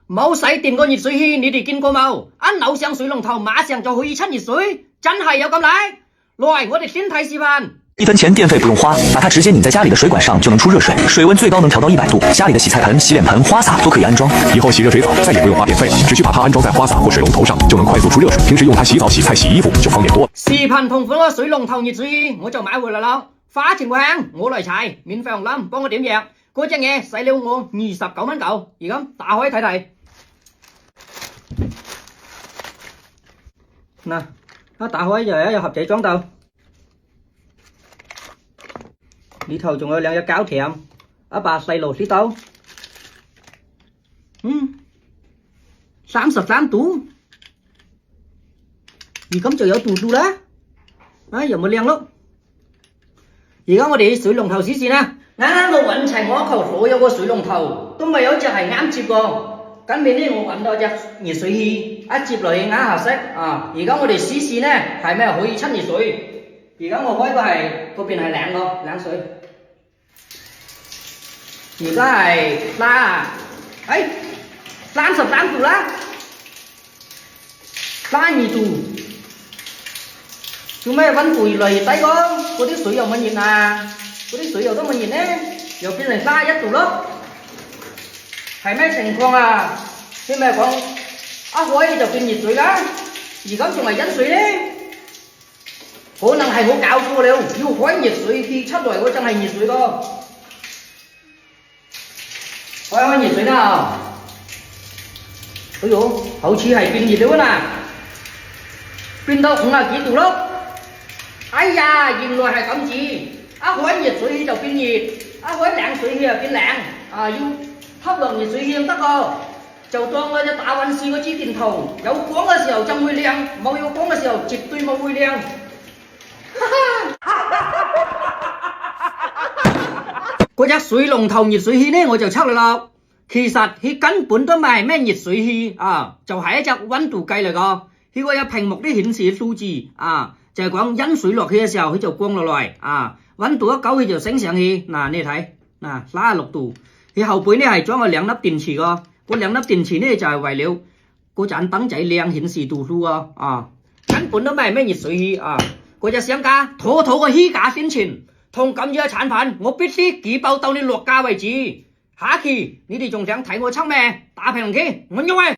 冇使電個熱水器，你哋見過冇？一扭上水龍頭，馬上就可以出熱水，真係有咁叻！來，我哋先睇示範。1分錢電費不用花，把它直接拧在家裡的水管上就能出熱水，水溫最高能調到100度，家裡的洗菜盆、洗臉盆、花灑都可以安裝。以後洗熱水澡再也不用花電費，只需把它安裝在花灑或水龍頭上，就能快速出熱水。平時用它洗澡、洗菜、洗衣服就方便多了。視頻同款個水龍頭熱水器我就買回來啦，花錢會慳，我嚟齊，免費紅冧，幫我點藥。嗰隻嘢使了我29蚊嚿，而家打開睇睇。嗱，一打開就有一個盒仔裝到。裏頭仲有兩隻膠鉗，一把細螺絲刀，33度，而咁就有度數啦，有冇靚咯？而家我哋水龍頭試試啦，啱啱我揾齊我球所有個水龍頭都未有一隻係啱接個，跟住呢我揾到隻熱水器，一接落去啱合適啊！而家我哋試試呢係咪可以出熱水？而家我開個係嗰邊係冷水。而家係33度啦，32度，做咩溫度越嚟越低個？嗰啲水又唔熱啊，嗰啲水又都唔熱呢，又變成31度咯，係咩情況啊？聽咩講？一開就變熱水啦，而家仲係飲水呢？可能係我搞錯了，要開熱水器出來嗰陣係熱水個。開熱水啦！哎呦，好似係變熱了嗱，變到50幾度咯。哎呀，原來係咁子，一開熱水器就變熱，一開冷水器就變冷。啊，要吸落熱水器先得個，就當嗰隻打運試嗰支電筒，有光嘅時候就會亮，冇有光嘅時候絕對冇會亮。嗰隻水龍頭熱水器呢，我就測啦。其實佢根本都唔係咩熱水器啊，就係一隻溫度計嚟個。佢個有屏幕啲顯示數字啊，就係講飲水落去嘅時候，佢就降落嚟啊。溫度一高，佢就升上去。嗱，你睇嗱，36度。佢後背呢係裝咗2粒電池個，嗰2粒電池呢就係為了嗰盞燈仔亮顯示度數個啊，根本都唔係咩熱水器啊。嗰隻商家妥妥嘅虛假宣傳。同咁樣嘅產品，我必須舉報到你落架為止。下一期你哋仲想睇我測咩？打評論區，我喐喂！